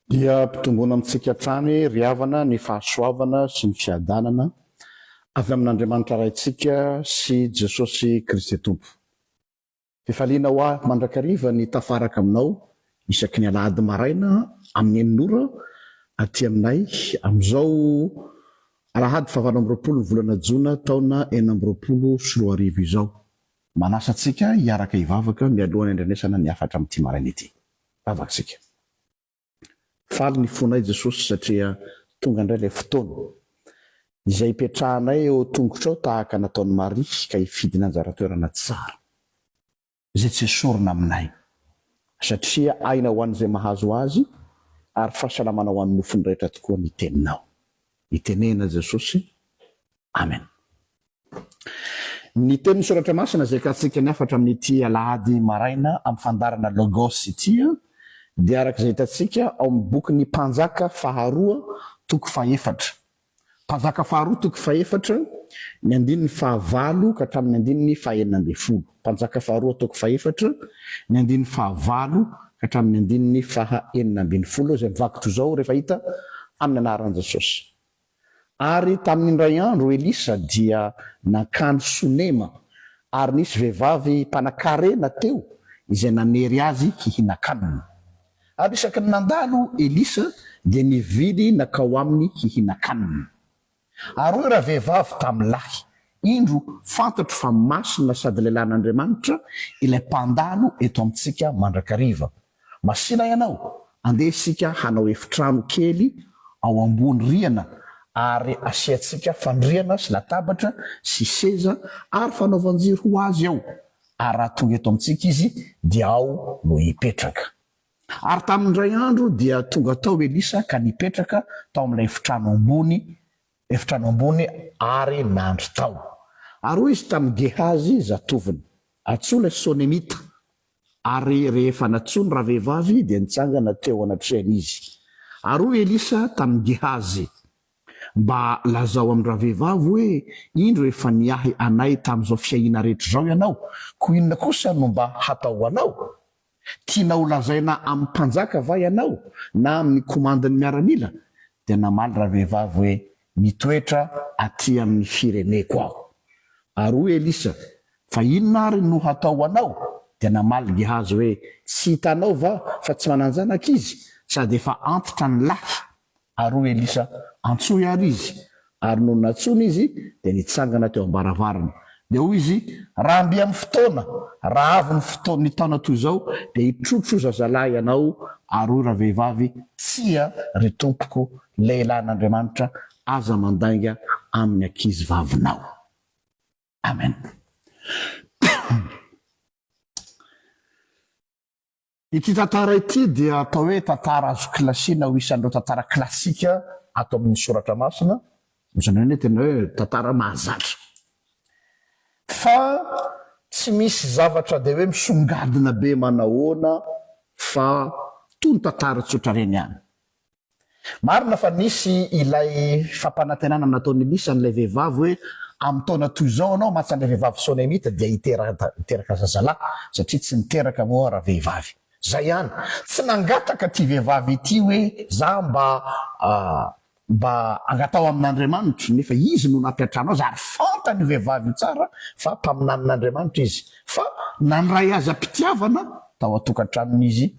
dia mpitongona amintsika hatrany ryhavana ny fahasoavana sy ny fiadanana avy amin'Andriamanitra raintsika sy Jesosy Kristy Tompo. Fifaliana ho ahy mandrakariva ny tafaraka aminao isaky ny alahady maraina amin'ny eninora aty aminay amin'izao alahady fahavalo amby roapolo ny volana Jona taona enina amby roapolo sy roa arivo izao. Manasa antsika hiaraka hivavaka mialohan'ny andrenesana ny afatra amin'ity maraina ity. Vavaka sika. Faly ny fonay Jesosy satria tonga indray ilay fotoana izay ipetrahanay eo tongotra ao tahaka nataon'i Maria ka hifidy ny anjara-toerana tsara izay tsy esorina aminay satria aina ho an'izay mahazo azy ary fahasalamana ho an'ny nofony rehetra tokoa ny teninao. Itenena Jesosy. Amen. Ny tenin'ny soratra masina izay katsika ny afatra amin'ity alahady maraina amin'ny fandarana Logos ity dia arak'izay hitantsika ao amin'ny bokin'ny Mpanjaka faharoa toko fahaefatra. Mpanjaka faharoa toko fahaefatra ny andininy fahavalo ka hatramin'ny andininy fahaenina ambin'ny folo. Mpanjaka faharoa toko fahaefatra ny andininy fahavalo ka hatramin'ny andininy fahaenina ambin'ny folo izay mivaky toy izao rehefa hita amin'ny anaran'i Jesosy. Ary tamin'ny indray andro Elisa dia nakany Sonema ary nisy vehivavy mpanakarena teo izay nanery azy hihinakanina. Ary isaky ny nandalo Elisa dia nividy nakao aminy hihinakanina. Ary hoy raha vehivavy tamin'lahy, indro fantatro fa masina sady lehilahin'Andriamanitra ilay mpandalo eto amintsika mandrakariva. Masina ianao, andeha isika hanao efitrano kely ao ambony rihana ary asiantsika fandriana sy latabatra sy seza ary fanaovan-jiro ho azy ao. Ary raha tonga eto amintsika izy dia ao no hipetraka. Ary tamin'indray andro dia tonga tao Elisa ka nipetraka tao amin'ilay efitrano ambony ary nandro tao. Ary hoy izy tamin'ny Gehazy zatoviny, antsoina Sonemita. Ary rehefa natsony raha vehivavy dia nitsangana teo anatrehany izy. Ary hoy Elisa tamin'ny Gehazy, mba lazao amin'ny raha vehivavy hoe indro efa niahy anay tamin'izao fiahina rehetra zao ianao, ko inona kosa no mba hatao anao? Tianao lazaina amin'ny mpanjaka va ianao na amin'ny komandin'ny miaramila? Dia namaly raha vehivavy hoe mitoetra aty amin'ny fireneko aho. Ary hoy Elisa, fa inona ary no hatao anao? Dia namaly Gehazy hoe tsy hitanao va fa tsy mananjanaka izy sady efa antitra ny lahy? Ary hoy Elisa, antsoy ary izy. Ary no natsony izy dia nitsangana teo ambaravarana. Dia hoy izy, raha mby amin'ny fotoana, raha avy ny fotoana ny taona toy izao dia hitrotro zazalahy ianao. Ary hoy raha vehivavy, tsia ry tompoko, lehilahin'Andriamanitra aza mandainga amin'ny ankizy vavinao. Amen. Ity tantara ity dia atao hoe tantara azo klasina ho isan'ireo tantara klasika ato amin'ny soratra masina. Izany hoe tena hoe tantara mahazatra. Fa tsy misy zavatra dia hoe misongadina be manahoana fa toy ny tantara tsotra reny ihany. Marina fa nisy ilay fampanantenana nataon'ny Elisa n'ilay vehivavy hoe amin'ny taona toy izao anao matsa an'ilay vehivavy Sonemita dia hiteraka zazalahy satria tsy niteraka moa raha vehivavy. Zay ihany, tsy nangataka ty vehivavy ity hoe za mba angatao amin'Andriamanitra, nefa izy no nampiatrano azy ary fantany vehivavy tsara fa mpaminanin'Andriamanitra izy. Fa nandray azy am-pitiavana tao atokantranon'izy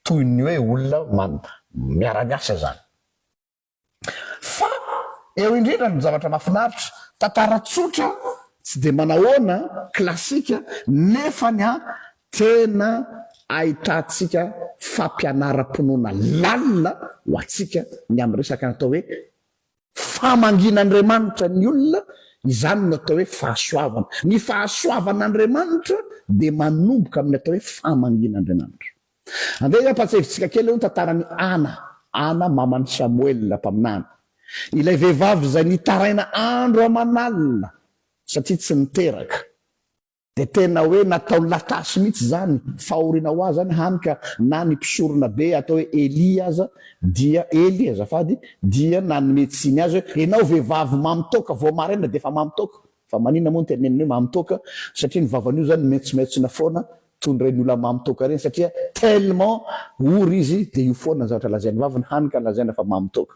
toy ny hoe olona miara-miasa zany. Fa eo indrindra ny zavatra mahafinaritra, tantara tsotra tsy dia manahoana klasika nefa ny tena ahitantsika fampianaram-ponoana lalina ho antsika ny amin'ny resaka natao hoe famangin'Andriamanitra ny olona, izany no atao hoe fahasoavana. Ny fahasoavan'Andriamanitra dia manomboka amin'ny atao hoe famangin'Andriamanitra. Andeha ampatsahivitsika kely eo tantarany Ana mamany Samuel mpaminana. Ilay vehivavy izay nitaraina andro aman'alina satria tsy niteraka. Dia tena hoe natao latasy mihitsy zany, fahoriana ho azy zany hanika na ny mpisorona be atao hoe Eli azafady dia nanometsiny azy hoe enao vehivavy mamitoka vao maraina dia efa mamitoka. Fa manina moa ny teneniny hoe mamitoka satria ny vavan'io zany maitsomaitsona foana tondreny olona mamitoka reny satria tellement ory izy de io foana ny zavatra lazainy vavy ny hanika lazaina fa mamitoka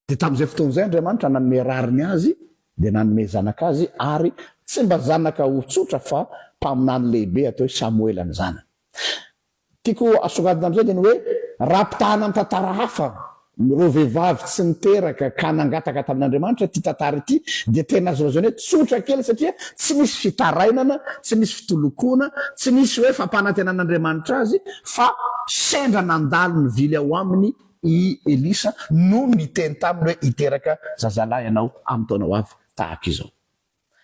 de tamin'izay fotoan'izay Andriamanitra nanome rariny azy de nanome zanaka azy ary tsy mba zanaka ho tsotra fa mpaminany lehibe atao hoe Samuela ny zanany. Tiako asongadina am'izay de ny hoe rapitahana amin'ny tantara hafa reo vehivavy tsy niteraka ka nangataka tamin'Andriamanitra ty tantara ity de tena azo lazaina hoe tsotra kely satria tsy misy fitarainana, tsy misy fitolokona, tsy misy hoe fampanantenan'Andriamanitra azy fa sendra nandalo ny vily ao aminy i Elisa no niteny taminy hoe iteraka zazalahy ianao amin'ny taona ho avy tahaka izao.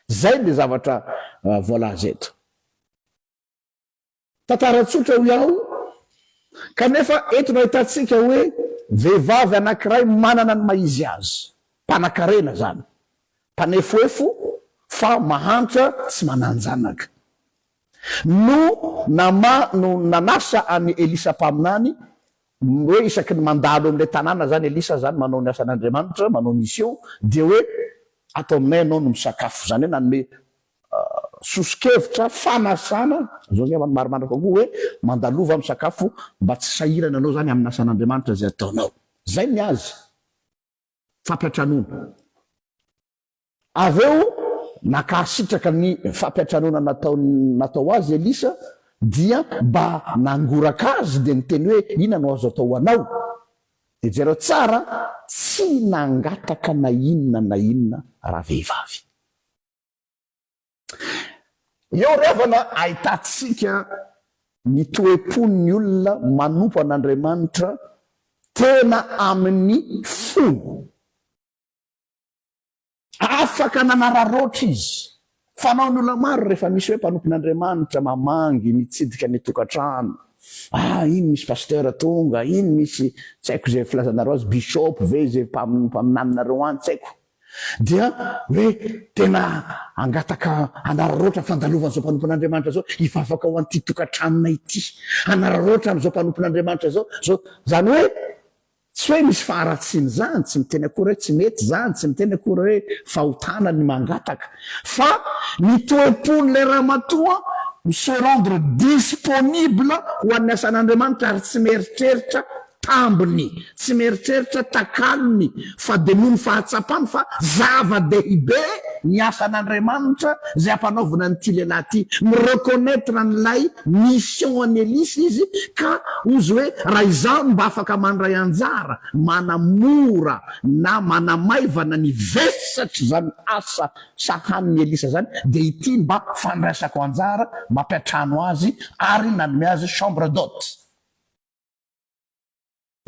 Zay le zavatra voalaza eto. Tantara tsotra ho iaho kanefa eto nahitantsika hoe vehivavy anankiray manana ny maizy azy, mpanakarena zany, mpanefoefo fa mahantra tsy mananjanaka no nanasa any Elisa mpaminany hoe isaky ny mandalo amin'ilay tanàna zany Elisa zany manao ny asan'Andriamanitra, manao mission de hoe atao aminay anao no misakafo zany hoe nanome sosikevitra fanasana zao ny marimaraka koa hoe mandalova amin'ny sakafo mba tsy sahirana anao zany amin'ny asan'Andriamanitra zay ataonao. Zay ny azy fampiatranona. Aveo nakasitraka ny fampiatranona natao azy Elisa dia mba nangoraka azy de niteny hoe ina no azo atao anao de jereo tsara tsy nangataka na inona raha vehivavy. Eo revana ahitatsika ny toe-pon'ny olona manompo an'Andriamanitra tena amin'ny fony. Afaka nanararoatra izy. Fanao ny olona maro rehefa misy hoe mpanompon'Andriamanitra mamangy mitsidika ny tokantrano. Iny misy pasteur tonga, iny misy tsy haiko zay filazanareo azy bishop ve zay mpaminaninareo any tsy haiko. Dia hoe tena angataka anararoatra fandalovan'izao mpanompon'Andriamanitra zao hifafaka ao an'ity tokantranona ity. Anararoatra amin'izao mpanompon'Andriamanitra zao. Zany hoe tsy hoe misy faharatsiny zany, tsy miteny akory hoe tsy mety zany, tsy miteny akory hoe fahotana ny mangataka, fa ny toe-pon'ilay ramatoa se rendre disponible ho an'ny asan'Andriamanitra ary tsy meritreritra tambiny, tsy meritreritra takalony fa de noho ny fahatsapany fa zava-dehibe ny asan'Andriamanitra zay ampanaovina nyity lehilahy ty. Mireconnaître n'ilay mission an'ny Elisa izy ka ozy hoe raha izany mba afaka mandray anjara manamora na manamaivana ny vesatra zany asa sahanin'ny Elisa zany de ity mba fandraisako anjara mampiatrano azy ary nanome azy chambre d'hôte.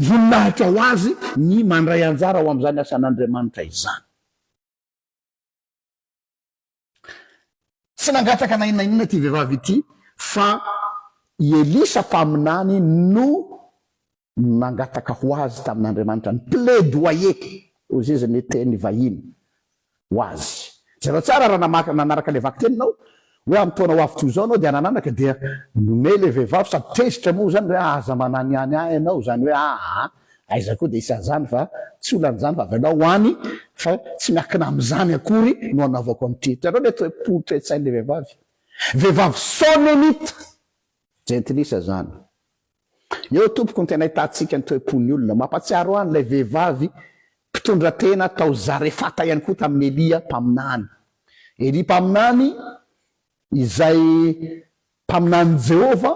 Voninahitra ho azy ny mandray anjara ho amin'izany asan'Andriamanitra izany. Tsy nangataka na inona ty vehivavy ity fa i Elisa mpaminany no nangataka ho azy tamin'Andriamanitra ny plaidoyer ozy izy ny teny vahiny ho azy. Zero tsara raha nanaraka le vaky teninao hoe amin'ny taona ho avy toy izao anao dia nananaka dia nome le vehivavy sady tezitra moa zany hoe aza manany any ahy ianao zany hoe aiza koa de isan'izany fa tsy olan'izany fa avy anao ho any fa tsy miakina amin'izany akory no anaovako amin'ity. Tareo le toe-tsain'le vehivavy. Vehivavy sonénita gentilisa zany. Eo tompoko ny tena hitantsika ny toe-pon'ny olona. Mampatsiaro any ilay vehivavy mpitondra tena tao Zarefata ihany koa tamin'ny Elia mpaminany. Elia mpaminany izay mpaminany Jehova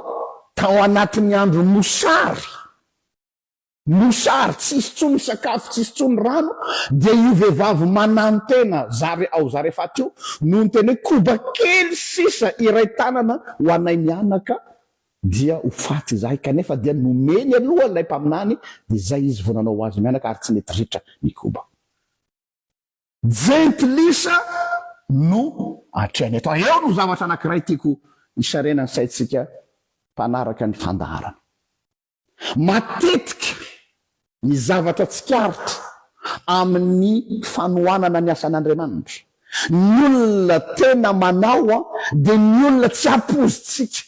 tao anatin'ny andro mosary tsisy tsony sakafo, tsisy tsony rano, de io vehivavy manano tena ao Zarefata io no ny tena hoe koba kely sisa iray tanana ho anay mianaka dia ho faty zahay kanefa dia nomeny aloha lay mpaminany de zay izy vao nanao ho azy mianaka ary tsy mety ritra ny koba. Gentilisa no atrehany eto. Eo no zavatra anankiray tiako isarena ny saitsika mpanaraka ny fandaharana. Matetika ny zavatra tsikaritra amin'ny fanohanana ny asan'Andriamanitra, ny olona tena manao de ny olona tsy apozitsika.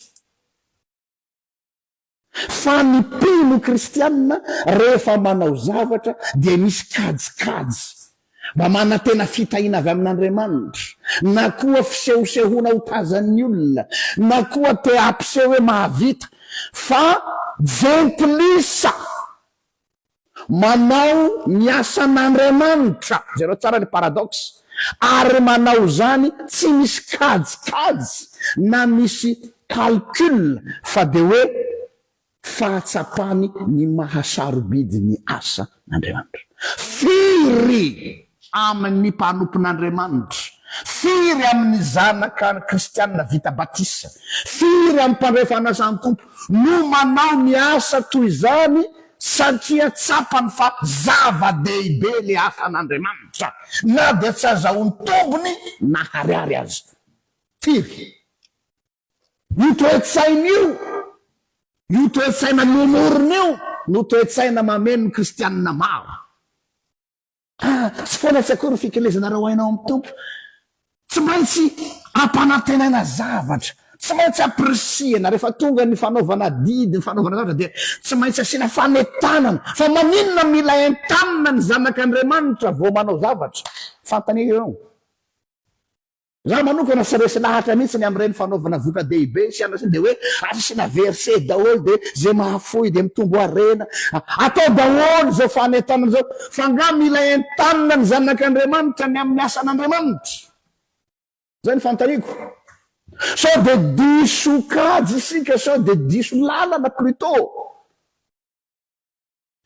Fa ny mpino kristianina rehefa manao zavatra dia misy kajikajy. mba mana tena fitahina avy amin'Andriamanitra, na koa fisehosehoana ho tazan'ny olona, na koa te ampiseho hoe mahavita, fa jentilisa manao ny asan'Andriamanitra. Zareo tsara le paradoxe. Ary manao zany tsy misy kajikajy na misy calcul, fa de hoe fahatsapany ny mahasarobidy ny asa n'Andriamanitra. Firy amin'ny mpanompon'Andriamanitra, firy amin'ny zanaka ny kristianina vita batisa, firy amin'ny mpandray fanasan'ny tompo no manao ny asa toy izany, satria tsapany fa zava-dehibe le asan'Andriamanitra, na dia tsy azahoany tombony na hariary azy. Firy io toe-tsaina io toe-tsaina lomorona io no toe-tsaina mameno ny kristianina maro. Tsy foana tsy akory fikelezanareo hainao amin'ny tompo, tsy maintsy ampanantenaina zavatra, tsy maintsy apirisiana rehefa tonga ny fanaovana didy, ny fanaovana zavatra dia tsy maintsy asiana fanetanana, fa maninona mila entanina ny zanak'Andriamanitra vao manao zavatra. Fantany eo za manokana sy resy lahatra mihitsy ny amin'ireny fanaovana voka-dehibe sy anasiny de hoe asina verset daholo de zay mahafoy de mitombo arena atao daholo zao fanetanana zao, fa nga mila entanina ny zanak'Andriamanitra ny amin'ny asan'Andriamanitra. Zay ny fantariko. Sao de diso kajy isika, sao de diso lalana plutôt.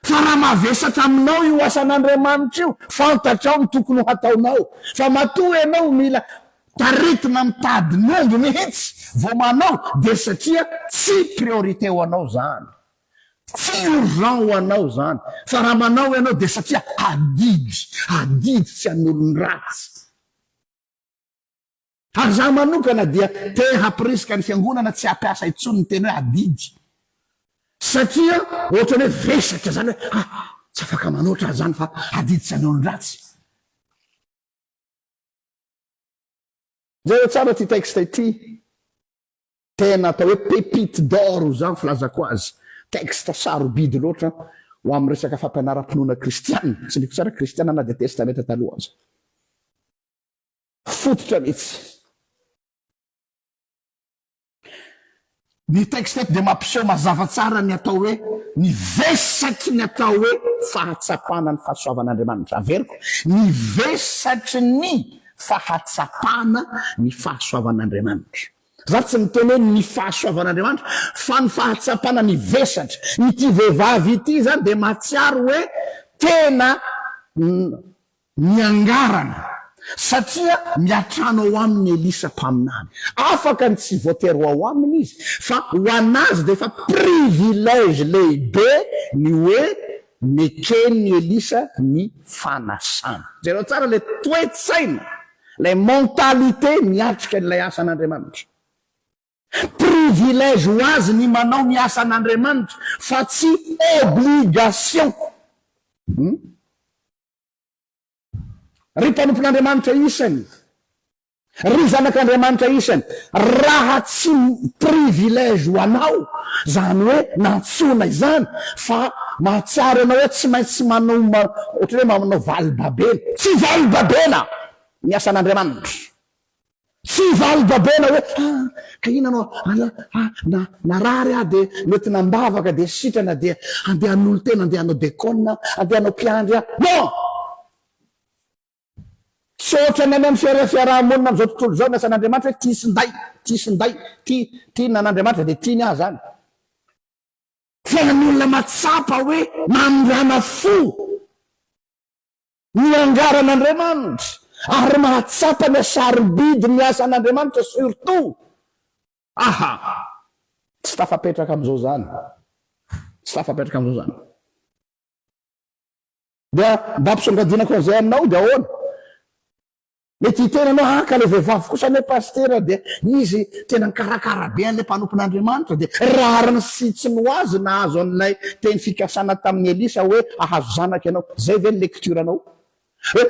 Fa raha mavesatra aminao io asan'Andriamanitra io, fantatrao ny tokony ho hataonao, fa matoa ianao mila taritina mitady nombo mihitsy vao manao, de satria tsy priorité ho anao zany, tsy urgent ho anao zany, fa raha manao ianao de satria adidy tsy an'olony ratsy. Ary za manokana dia te hapirisika ny fiangonana tsy hampiasa intsony ny teny hoe adidy, satria ohatrany hoe vesatra zany hoe tsy afaka manoatra zany fa adidy tsy an'olony ratsy. Zay tsara ty texte ity, tena atao hoe pépite d'or zany filazako azy, texte sarobidy loatra ho amin'ny resaka fampianaram-pinoana kristianina, tsy niko tsara kristianina na dia testamenta taloha azy, fototra mihitsy. Ny texte eto dia mampiseho mazava tsara ny atao hoe ny vesatry ny atao hoe fahatsapana ny fahasoavan'Andriamanitra. Averiko, ny vesatry ny fahatsapana ny fahasoavan'Andriamanitra. Za tsy miteny hoe ny fahasoavan'Andriamanitra, fa ny fahatsapana ny vesatra. Ity vehivavy ity zany de mahatsiaro hoe tena miangarana, satria miatrano ao aminy Elisa mpaminany. Afaka ny tsy voatery ao aminy izy, fa ho anazy de fa privilège lehibe ny hoe mekeny Elisa ny fanasana. Jereo tsara le toe-tsaina, le mentalité miatrika n'ilay asan'Andriamanitra. Privilège ho azy ny manao ny asan'Andriamanitra, fa tsy obligation. Ry mpanompon'Andriamanitra isany, ry zanak'Andriamanitra isany, raha tsy privilège ho anao, zany hoe nantsona izany, fa mahatsiaro anao hoe tsy maintsy manao ohatra hoe manao valibabena. Tsy valibabena ny asan'Andriamanitra, tsy valibabena hoe ka inanao narary de mety nambavaka de sitrana de andeha an'olo tena, andeha anao dekona, andeha anao mpiandry non. Tsy ohatra ny amin'ny fiarahamonina am'izao tontolo zao ny asan'Andriamanitra hoe ty sinday, ty nan'Andriamanitra de tiany ahy zany. Fa n'olona matsapa hoe mandrana fo ny angaran'Andriamanitra, ary mahatsapa ny sarobidy ny asan'Andriamanitra surtout. Tsy tafapetraka am'izao zany, tsy tafapetraka am'izao zany. Dia mba ampisongadinako an'izay aminao de ahoana? Mety hitenanao ka le vehivavy kosa le pasteur de izy tena nikarakara be an'le mpanompon'Andriamanitra, de rariny sy tsy noazy nahazo an'ilay teny fikasana tamin'ny Elisa hoe ahazo zanaka ianao. Zay ve ny lecture anao?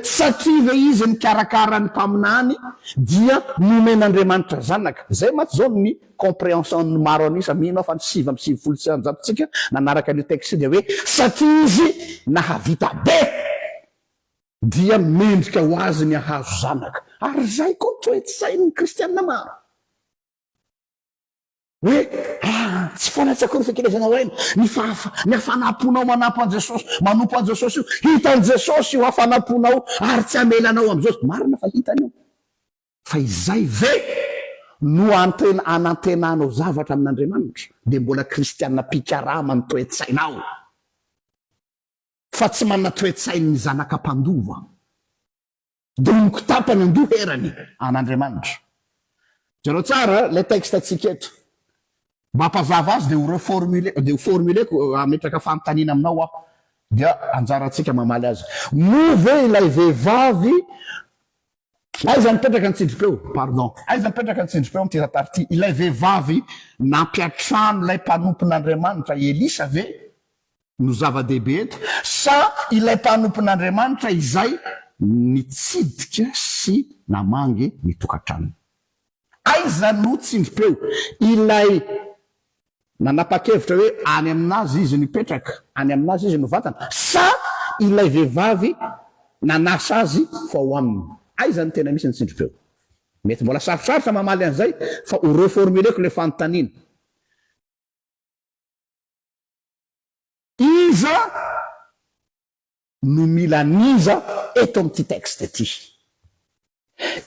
Satria ve izy nikarakara ny mpaminany dia nomen'Andriamanitra zanaka. Zay maty zao ny compréhension ny maro anisa, mihinao fa ny 7 sy 7 tsika nanaraka ny texte de hoe satria izy nahavita be. dia mendrika ho azy ny ahazo zanaka. Ary zay koa toe-tsain'ny kristianina maro. Hoe tsy foana-tsakory fikelezana hoaina ny afanamponao manampy an Jesosy, manompo an Jesosy io, hitan Jesosy io afanamponao ary tsy amelanao am'izao. Marina fa hitany io. Fa izay ve no anantenanao zavatra amin'Andriamanitra dia mbola kristianina pikarama ny toe-tsainao, fa tsy manana toe-tsain'ny zanakam-pandova. Donko tapany andoherany an'Andriamanitra. Jereo tsara le texte atsika eto. Mba hampazava azy dia ho formuleko ametraka fanontaniana aminao aho dia anjarantsika mamaly azy. Move ilay vehivavy aiza nipetraka ny tsindripeo, pardon, aiza nipetraka ny tsindripeo am'ty party. Ilay vehivavy nampiatrano ilay mpanompon'Andriamanitra Elisa ve no zava-dehibe eto, sa ilay mpanompon'Andriamanitra izay nitsidika sy namangy ny tokantrano? Aiza no tsindripeo ilay nanapa-kevitra hoe any aminazy izy nipetraka, any aminazy izy no vatana, sa ilay vehivavy nanasa azy fa ho aminy? Aiza ny tena misy ny tsindripeo? Mety mbola sarosarotra mamaly an'izay fa ho reformuleko le fanontaniana. Iza no milaniza eto amin'ity texte ity?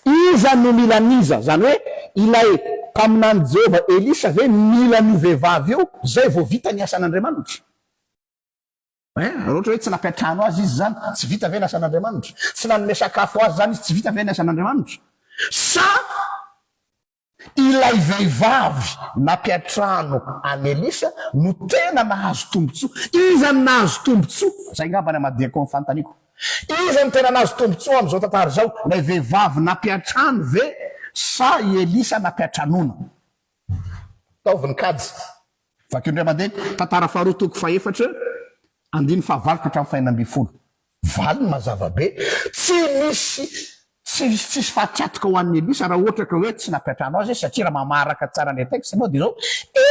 Iza no milaniza? Zany hoe ilay mpaminany Jehova Elisa ve mila ny vehivavy io zay vao vita ny asan'Andriamanitra? Raha ohatra hoe tsy nampiatrano azy izy zany, tsy vita ve ny asan'Andriamanitra? Tsy nanome sakafo azy zany izy, tsy vita ve ny asan'Andriamanitra? Sa ilay vehivavy nampiatrano any Elisa no tena nahazo tombotsoa? Iza no nahazo tombotsoa? Zay ngamba ny amadiako ny fanontaniako. Iza no tena nahazo tombotsoa am'izao tantara zao? Ilay vehivavy nampiatrano ve sa i Elisa nampiatranona? Taovy ny kajy. Vakindray mandeha tantara faharoa toko faefatra andiny fahavaloko hatramin'ny fahinam-bifolo. Valiny mazava be. Tsy misy tsisy fahatsiatoka ho an'ny Elisa raha ohatra ka hoe tsy nampiatrano azy satria raha mamaraka tsara ny texte moa dia zao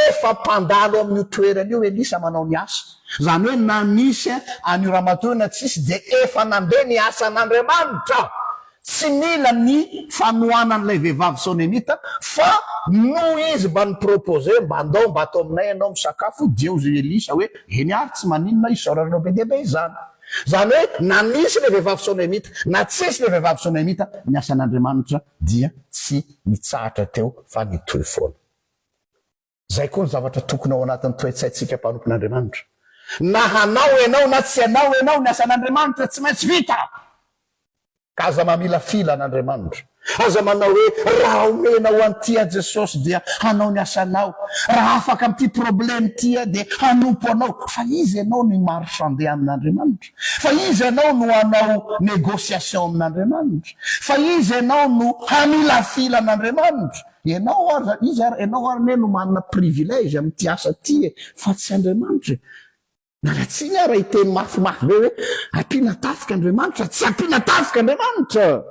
efa mpandalo amin'io toerana io Elisa manao ny asa. Zany hoe na misy an'io ramatoa na tsisy dia efa nandeha ny asan'Andriamanitra. Tsy mila ny fanohanan'ilay vehivavy sonemita fa no izy mba ny propose mba andao mba atao aminay ianao misakafo dia ozy Elisa hoe eny ary tsy maninona isaoranao be dia be izany. Zany hoe na misy le vehivavy sonemita na tsisy le vehivavy sonemita ny asan'Andriamanitra dia tsy nitsahatra teo fa nitoy foana. Zay koa ny zavatra tokony ao anatin'ny toe-tsaintsika mpanompon'Andriamanitra. Na hanao ianao na tsy hanao ianao ny asan'Andriamanitra tsy maintsy vita. Ka aza mamila fila an'Andriamanitra. Aza manao hoe raha omenao an'tia Jesosy dia hanao ny asanao. Raha afaka amin'ity problème tia dia hanompo anao. Fa izy ianao no marchandeha amin'Andriamanitra. Fa izy ianao no hanao négociation amin'Andriamanitra. Fa izy ianao no hamila fila an'Andriamanitra. Ianao ary no manana privilège amin'ity asa ty fa tsy Andriamanitra. Nalatsiny raha iteny mafimafy be hoe ampiana tafika Andriamanitra, tsy ampiana tafika Andriamanitra.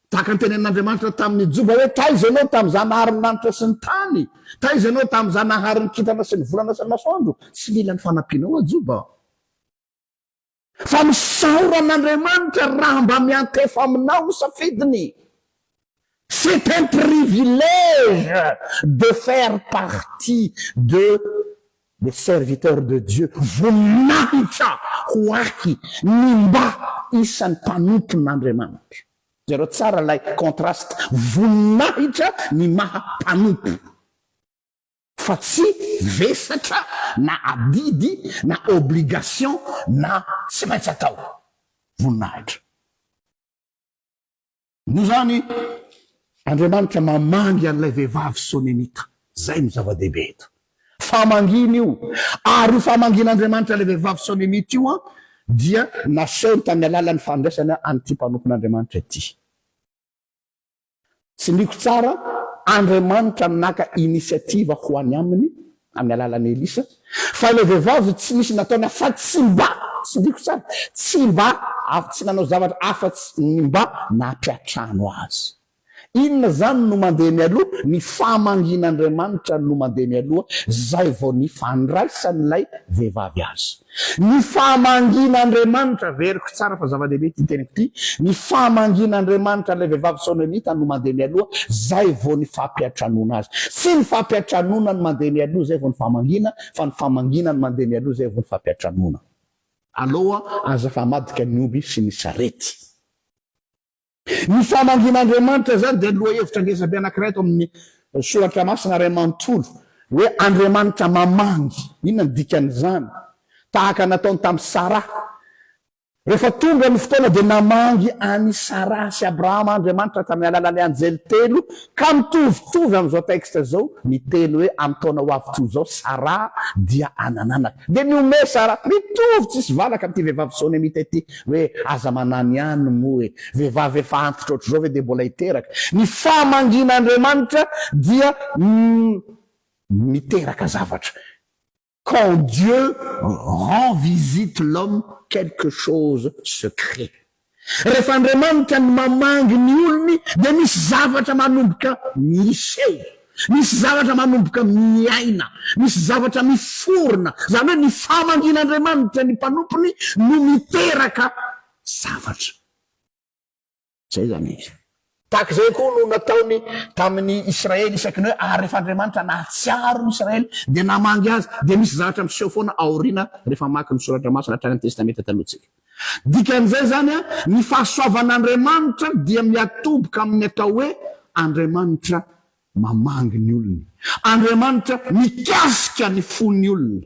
Tahaka ny tenen'Andriamanitra tamin'ny Joba hoe taiza ianao tamin'izany naharin'ny lanitra sy ny tany, taiza ianao tamin'izany naharin'ny kintana sy ny volana sy ny masoandro. Tsy mila ny fanampianao a Joba. Fa misaoran'Andriamanitra raha mba miantefa aminao safidiny. C'est un privilège de faire partie des serviteurs de Dieu. Voninahitra ho ahy ny mba isan'ny mpanompon'Andriamanitra. Zero tsara lay contraste. Voninahitra ny maha mpanompo. Fa tsy vesatra na adidy na obligation na tsy maintsy atao. Voninahitra. No zany Andriamanitra mamangy an'ilay vehivavy sonemita. Zay no zava-dehibe eto. Famangina io. Ary io famangin'Andriamanitra le vehivavy sonemita io dia nasehony tamin'ny alalan'ny fandraisana an'ity mpanompon'Andriamanitra ity. Tsy niko tsara, Andriamanitra naka inisiativa ho any aminy amin'ny alalan'ny Elisa, fa le vehivavy tsy misy nataony afa tsy mba, tsy niko tsara, tsy mba tsy nanao zavatra afa-tsy mba nampiatrano azy. inona zany no mandeha mialoha ny fahamangin'Andriamanitra no mandeha mialoha zay vao ny fandraisan'ilay vehivavy azy. Ny fahamangin'Andriamanitra veriko tsara fa zava-dehibe ty teniko ty, ny fahamangin'Andriamanitra ilay vehivavy sonomita no mandeha mialoha zay vao ny fampiatranona azy. Tsy ny fampiatranona no mandeha mialoha zay vao ny fahamangina, fa ny fahamangina no mandeha mialoha zay vao ny fampiatranona. Aloha aza famadika ny omby sy ny sarety. Ny fahamangin'Andriamanitra zany dia loha hevitra ngezabe anankiray eto amin'ny soratra masina ray manontolo hoe Andriamanitra mamangy. Inona ny dikan'izany? Tahaka nataony tamin'ny Sara. Rehefa tonga ny fotoana dia namangy any Sara sy Abrahama Andriamanitra tamin'ny alalan'ny anjely telo, ka mitovitovy amin'izao texte zao ny telo hoe amin'ny taona ho avy toy zao Sara dia anananaka. Dia niome Sara mitovy tsisy valaka amin'ity vehivavy sonomita ity hoe aza manany ihany moa hoe vehivavy efa antitra ohatr'izao hoe dia mbola hiteraka. Ny fahamangin'Andriamanitra dia miteraka zavatra. Quand Dieu rend visite l'homme, quelque chose se crée. Rehefa Andriamanitra ny mamangy ny olony dia misy zavatra manomboka miseo, misy zavatra manomboka miaina, misy zavatra miforona. Zany hoe ny fahamangin'Andriamanitra ny mpanompony no miteraka zavatra. Zay zany izy. Tahaka zay koa no nataony tamin'ny Israely isaky ny hoe rehefa Andriamanitra nahatsiaro Israely dia namangy azy dia misy zavatra miseho foana aoriana rehefa maka ny soratra masina hatrany amin'ny testamenta talohantsika. Dikan'izay zany ny fahasoavan'Andriamanitra dia miatoboka amin'ny atao hoe Andriamanitra mamangy ny olony. Andriamanitra mikasika ny fon'ny olona.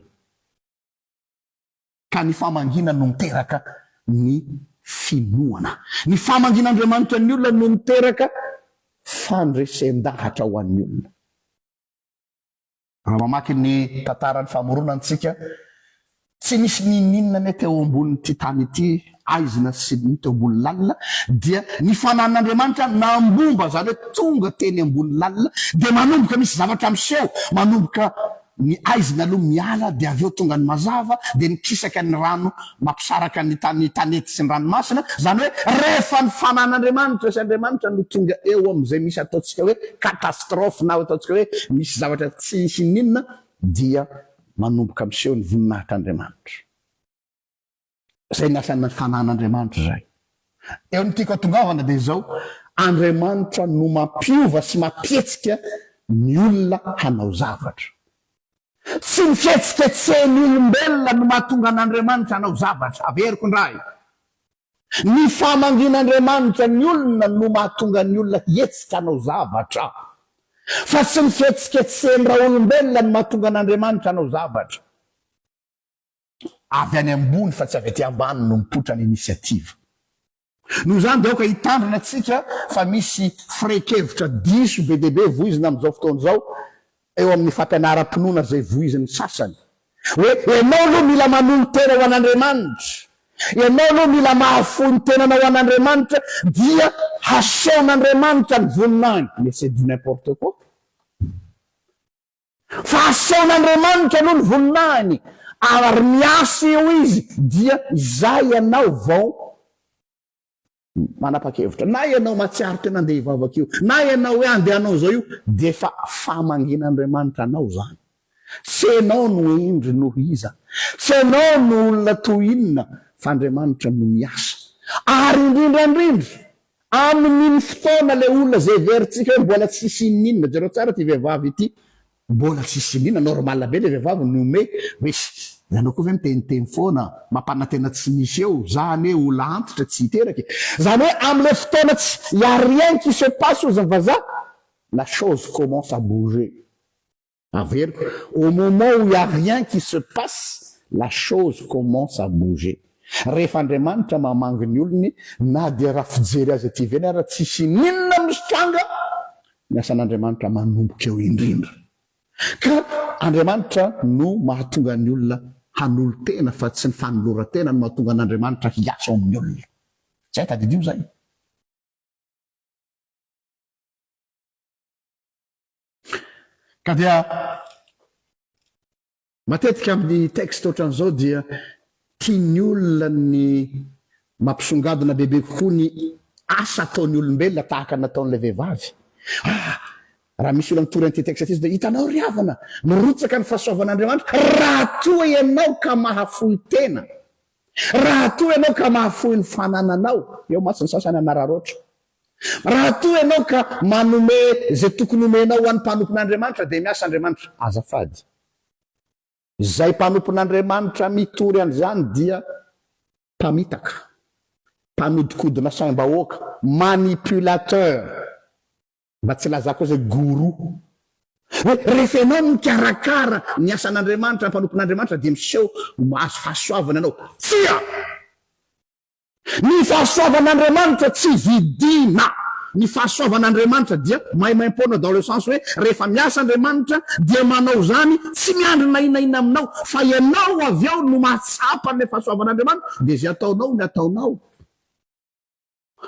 Ka ny famangina no miteraka ny finoana. Ny fahamangin'Andriamanitra ny olona no miteraka fandresen-dahatra ho an'ny olona. Raha mamaky ny tantaran'ny famoronantsika, tsy nisy nininona ny teo ambonin'ity tany ity, aizina sy ny teo ambony lalina, dia ny fanan'Andriamanitra nambomba zany hoe tonga teny ambony lalina dia manomboka misy zavatra miseho, manomboka ny aizina aloha miala dia avy eo tonga ny mazava dia nikisaka ny rano mampisaraka ny tanety sy ny ranomasina. Zany hoe rehefa ny fanan'Andriamanitra sy Andriamanitra no tonga eo amin'izay misy ataontsika hoe katastrofe na ataontsika hoe misy zavatra tsy misy ninona dia manomboka miseho ny voninahitr'Andriamanitra. Zay ny asan'ny fanan'Andriamanitra zay. Eo ny tiako atongavana dia zao, Andriamanitra no mampiova sy mampihetsika ny olona hanao zavatra. Tsy ny fihetsiketsehny olombelona no mahatonga an'Andriamanitra hanao zavatra. Averiko ndray. Ny fahamangin'Andriamanitra ny olona no mahatonga ny olona hihetsika hanao zavatra. Fa tsy ny fihetsiketsehny raha olombelona no mahatonga an'Andriamanitra hanao zavatra. Avy any ambony fa tsy avy aty ambany no mipotra ny inisiativa. Noho zany dia aoka hitandrina atsika fa misy firaikevitra diso be dehibe voizina amin'izao fotoana izao eo amin'ny fampianaram-pinoana zay voizin'ny sasany. Hoe ianao aloha mila manomy tena ho an'Andriamanitra. Ianao aloha mila mahafoy ny tenana ho an'Andriamanitra dia hasehon'Andriamanitra ny voninahiny. Mais c'est du n'importe quoi. Fa hasehon'Andriamanitra aloha ny voninahiny. Ary miasa eo izy dia izay ianao vao manapa-kevitra. Na ianao matsiaro tena andeha hivavaka io, na ianao hoe andehanao zao io, dia fa fahamangin'Andriamanitra anao zany. Tsy ianao no indry no iza, tsy ianao no olona toy inona, fa Andriamanitra no miasa. Ary indrindrandrindra amin'ny fotoana le olona zay veritsika hoe mbola tsisy ininona. Jereo tsara ty vehivavy ity, mbola tsisy ininona, normal be le vehivavy nome hoe ianao koa ve miteniteny foana, mampanantena tsy misy eo, zany hoe olona antitra tsy hiteraky. Zany hoe am'le fotoana tsy y a rien qui se passe aux vazaha, la chose commence à bouger. Averiko, au moment où il y a rien qui se passe, la chose commence à bouger. Rehefa Andriamanitra mamangy ny olony, na dia raha fijery azy aty veny raha tsisy ninona misy tranga, ny asan'Andriamanitra manomboka eo indrindra. Ka Andriamanitra no mahatonga ny olona hanolo tena fa tsy ny fanolora-tena no mahatonga an'Andriamanitra hiasa amin'ny olona. Zay tadidio zay. Ka dia matetika amin'ny texte ohatran'izao dia tiany olona ny mampisongadina bebe kokoa ny asa ataon'ny olombelona tahaka nataon'ilay vehivavy. raha misy olo mitory an'ity texte ty izy de hitanao ry havana mirotsaka ny fahasoavan'andriamanitra raha toa ianao ka mahafoy tena, raha toa ianao ka mahafoy ny fanananao, eo matsiny sasany anararoatra, raha toa ianao ka manome zay tokony omenao ho an'ny mpanompon'andriamanitra de miasa andriamanitra. Azafady, zay mpanompon'andriamanitra mitory an'izany dia mpamitaka, mpanodikodina saim-bahoaka, manipulateur, mba tsy lazako zay goro. Rehefa ianao mikarakara ny asan'andriamanitra, mpanompon'andriamanitra dia miseho mahazo fahasoavana anao. Tsia! Ny fahasoavan'andriamanitra tsy vidina. Ny fahasoavan'andriamanitra dia maimaimpona dans le sens hoe rehefa miasa andriamanitra dia manao zany tsy miandrina inaina aminao, fa ianao avy ao no mahatsapa ny fahasoavan'andriamanitra dia zay ataonao ny ataonao.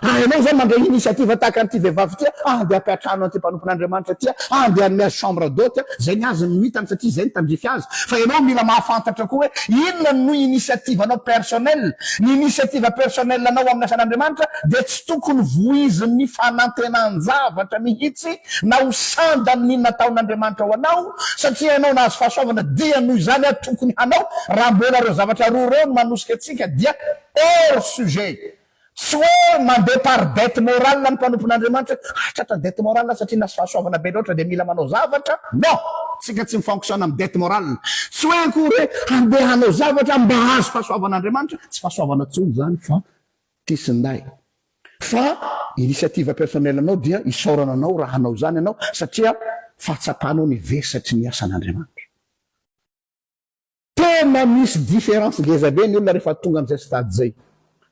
Raha ianao zany mandray initiative tahaka an'ity vehivavy tia, andeha ampiatrano an'ity mpanompon'andriamanitra tia, andeha hanome azy chambre d'hôte, zay ny azy no hitany satria zay ny tandrify azy. Fa ianao mila mahafantatra koa hoe inona no initiative anao personnel. Ny initiative personnel anao amin'ny asan'andriamanitra dia tsy tokony voizin'ny fanantenan-javatra mihitsy na ho sandany ny nataon'andriamanitra ho anao, satria ianao nahazo fahasoavana dia noho izany a tokony hanao. Raha mbola reo zavatra roa reo no manosika antsika dia hors sujet. Tsy hoe mandeha par dette morale ny mpanompon'andriamanitra, tratra dette morale satria nasy fahasoavana be loatra dia mila manao zavatra. Non, tsika tsy mifonctionne amin'ny dette morale. Tsy hoe kory handeha hanao zavatra mba hazo fahasoavan'andriamanitra, tsy fahasoavana tsony zany fa tisinday. Fa initiative personnel anao dia isaorana anao raha hanao zany anao satria fahatsapanao ny vesatry ny asan'andriamanitra. Tena misy différence ngeza be ny olona rehefa tonga am'izay stade zay.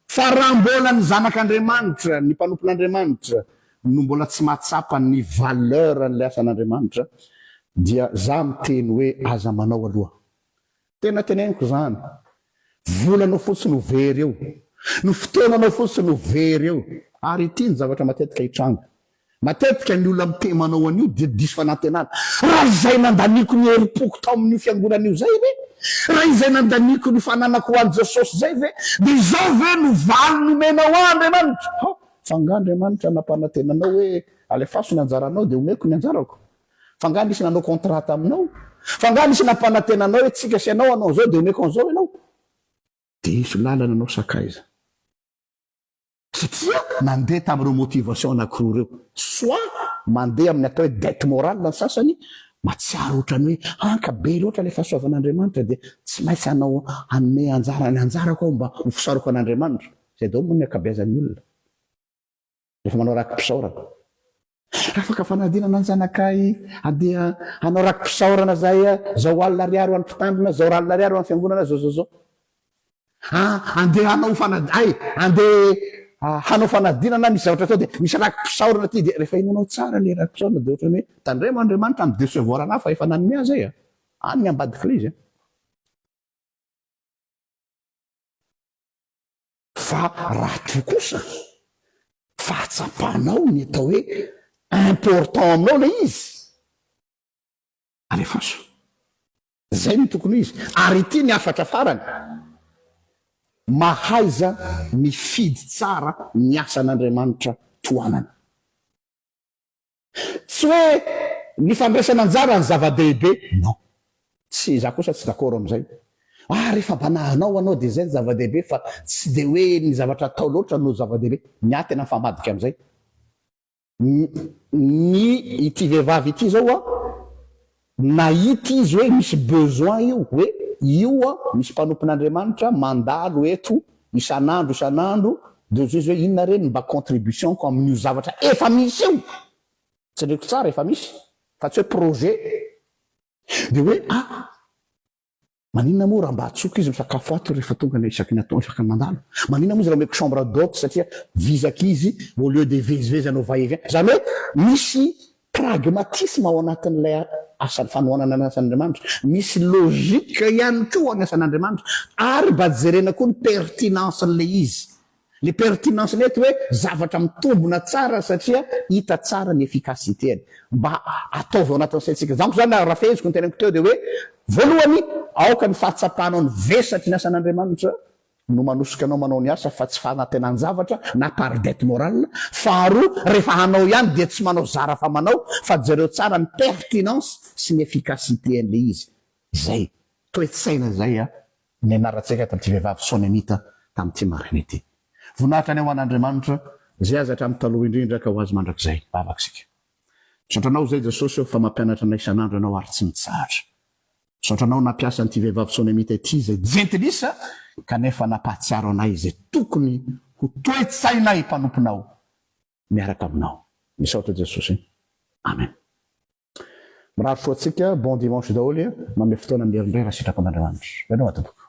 Fa raha mbola ny zanak'andriamanitra, ny mpanompon'andriamanitra no mbola tsy mahatsapa ny valeur n'ilay asan'andriamanitra dia za miteny hoe aza manao aloha. Tena teneniko zany, volanao fotsiny ho very eo, no fotoananao fotsiny ho very eo. Ary ity ny zavatra matetika hitranga. Matetika ny olona miteny manao an'io dia diso fanantenana. Raha izay nandaniko ny herim-poko tao amin'ny fiangonan'io zay ve? Raha izay nandaniko ny fananako ho an'i Jesosy zay ve? Dia izao ve no valy nomenao Andriamanitra? Fanga Andriamanitra nampanantenanao hoe alefaso ny anjaranao dia omeko ny anjarako. Fanga nisy nanao kontrata aminao. Fanga nisy nampanantenanao hoe tsika sy anao anao zao dia omeko an'izao ianao. Dia iso lalana anao sakaiza. Satria mandeha tamin'ireo motivation anankiroa reo. Soit mandeha amin'ny atao hoe dette morale ny sasany, matsiaro ohatrany hoe ka be loatra ilay fahasoavan'Andriamanitra dia tsy maintsy anao hanome anjarany anjarako aho mba ho fisaroko an'Andriamanitra. Zay dao moa ny akabeazan'ny olona. Rehefa manao raky mpisaorana. Afaka fanadinana ny zanakay andeha hanao raky mpisaorana zao alina ariary ho an'ny mpitandrina, zao alina ariary ho an'ny fiangonana, zao. Andeha hanao andeha hanao fanadinana misy zavatra atao dia misy raky mpisaorana ty dia rehefa hinanao tsara le raky mpisaorana dia ohatrany hoe tandremo Andriamanitra ny décevoir anahy fa efa nanome azy zay any ny ambady filizy. Fa raha to kosa fahatsapanao ny atao hoe important aminao le izy alefaso zay ny tokony izy. Ary ity ny afatra farany mahaiza mifidy tsara ny asan'Andriamanitra toanana. Tsy hoe ny fandraisana anjara ny zava-dehibe, non. Tsy za kosa tsy d'accord amin'izay. Rehefa banahanao anao dia zay ny zava-dehibe fa tsy dia hoe ny zavatra atao loatra no zava-dehibe. Ny tena famadika amin'izay. Ny ity vehivavy ity zao nahita izy hoe misy besoin io hoe io misy mpanompon'Andriamanitra mandalo eto isanandro dia izy hoe inona reny mba contribution ko amin'io zavatra efa misy io. Tsy ndreko tsara efa misy fa tsy hoe projet dia hoe maninona moa raha mba atsoko izy misakafo ato rehefa tonga ny isaky ny atao isaky ny mandalo. Maninona moa izy raha omeko chambre d'hôte satria vizaka izy au lieu de vezivezy anao va-et-vient. Zany hoe misy pragmatisme ao anatin'ilay asany fanohanana ny asan'Andriamanitra. Misy logika ihany koa ny asan'Andriamanitra ary mba jerena koa ny pertinence n'le izy. Le pertinence nety hoe zavatra mitombona tsara satria hita tsara ny efficacité-ny. Mba ataovy ao anatin'ny saintsika. Zanko zany raha feheziko ny teneniko teo dia hoe voalohany aoka ny fahatsapanao ny vesatry ny asan'Andriamanitra no manosika anao manao ny asa fa tsy fanantenan-javatra na pardette morale. Faharoa, rehefa hanao ihany dia tsy manao zara fa manao fa zareo tsara ny pertinence sy ny efficacité an'le izy. Zay toetsaina zay ny anarantsika tam'ty vehivavy sonemita tam'ty mariny ity. Voninahitra any ho an'Andriamanitra zay aza hatramin'ny taloha indrindra ka ho azy mandrakizay vavaksika. Sotranao zay Jesosy fa mampianatra anay isan'andro ianao ary tsy mitsahatra. Sotranao nampiasa an'ty vehivavy sonemita ity zay jentilisa kanefa nampahatsiaro anay zay tokony ho toetsainay mpanomponao miaraka aminao. Misaotra Jesosy. Amen. Mirary soatsika bon dimanche daholy, manome fotoana mierindrahy raha sitrapon' Andriamanitra. Ianao atomboko.